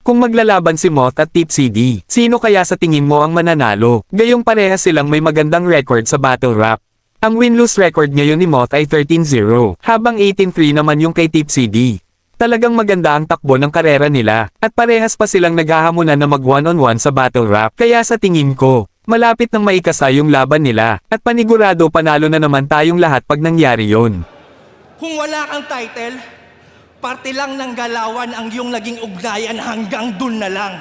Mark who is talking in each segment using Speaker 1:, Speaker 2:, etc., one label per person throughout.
Speaker 1: Kung maglalaban si Moth at Tipsy D, sino kaya sa tingin mo ang mananalo? Gayong parehas silang may magandang record sa battle rap. Ang win-lose record ngayon ni Moth ay 13-0, habang 18-3 naman yung kay Tipsy D. Talagang maganda ang takbo ng karera nila, at parehas pa silang naghahamunan na mag one-on-one sa battle rap. Kaya sa tingin ko, malapit nang maikasa yung laban nila, at panigurado panalo na naman tayong lahat pag nangyari yon.
Speaker 2: Kung wala kang title, parte lang ng galawan ang iyong naging ugnayan hanggang dun na lang.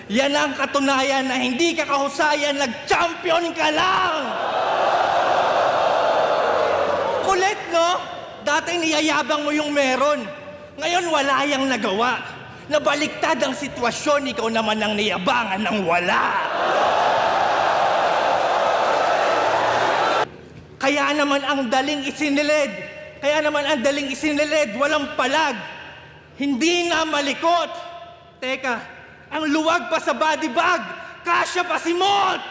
Speaker 2: Yan ang katunayan na hindi ka kahusayan, nag-champion ka lang! Kulit, no? Dati niyayabang mo yung meron. Ngayon wala yang nagawa. Nabaliktad ang sitwasyon, ikaw naman ang niyabangan ng wala. Kaya naman ang daling isinilid, walang palag. Hindi na malikot. Teka, ang luwag pa sa body bag, kasya pa si Moth!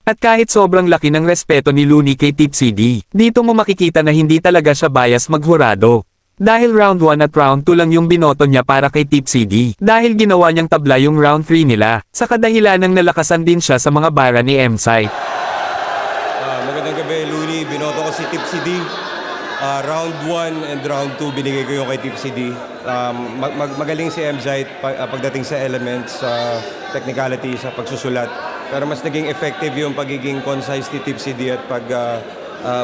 Speaker 1: At kahit sobrang laki ng respeto ni Looney kay Tipsy D, dito mo makikita na hindi talaga siya bias maghurado. Dahil round 1 at round 2 lang yung binoto niya para kay Tipsy D, dahil ginawa niyang tabla yung round 3 nila, sa kadahilan ng nalakasan din siya sa mga bara ni M-Site.
Speaker 3: Magandang gabi, Looney. Binoto ko si Tipsy D. Round 1 and round 2 binigay ko yung kay Tipsy D. Magaling si M-Site pagdating sa elements, sa technicality, sa pagsusulat. Pero mas naging effective yung pagiging concise ni Tipsy D at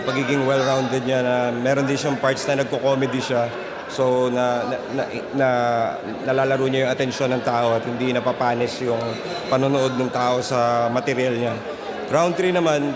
Speaker 3: pagiging well-rounded niya, na meron din siyang parts na nagko-comedy siya. So nalalaro niya yung atensyon ng tao at hindi napapanis yung panonood ng tao sa material niya. Round 3 naman,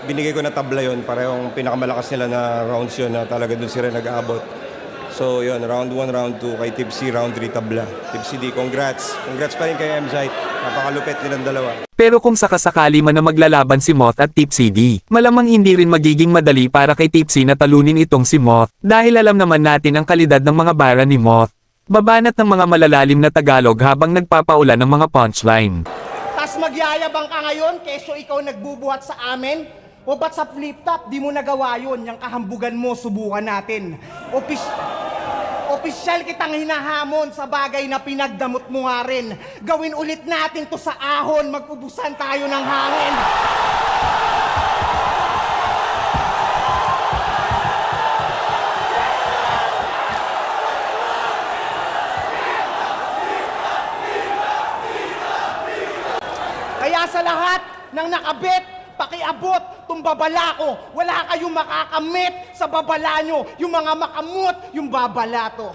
Speaker 3: binigay ko na tabla yun. Parehong pinakamalakas nila na rounds yun na talaga dun sila nag-aabot. So yun, round 1, round 2 kay Tipsy, round 3 tabla. Tipsy D, congrats. Congrats pa rin kay M-Site. Napakalupit nilang dalawa.
Speaker 1: Pero kung sakasakali man na maglalaban si Moth at Tipsy D, malamang hindi rin magiging madali para kay Tipsy na talunin itong si Moth, dahil alam naman natin ang kalidad ng mga bara ni Moth. Babanat ng mga malalalim na Tagalog habang nagpapaulan ng mga punchline.
Speaker 4: Tas magyayabang ka ngayon, keso ikaw nagbubuhat sa amin? O ba't sa flip-top, di mo nagawa yun? Yung kahambugan mo, subukan natin. Opisyal kitang hinahamon sa bagay na pinagdamot mo nga rin. Gawin ulit natin to sa ahon, mag-ubusan tayo ng hangin. Kaya sa lahat ng nakabit, pakiabot tong babala ko. Wala kayong makakamit sa babala nyo. Yung mga makamot, yung babala to.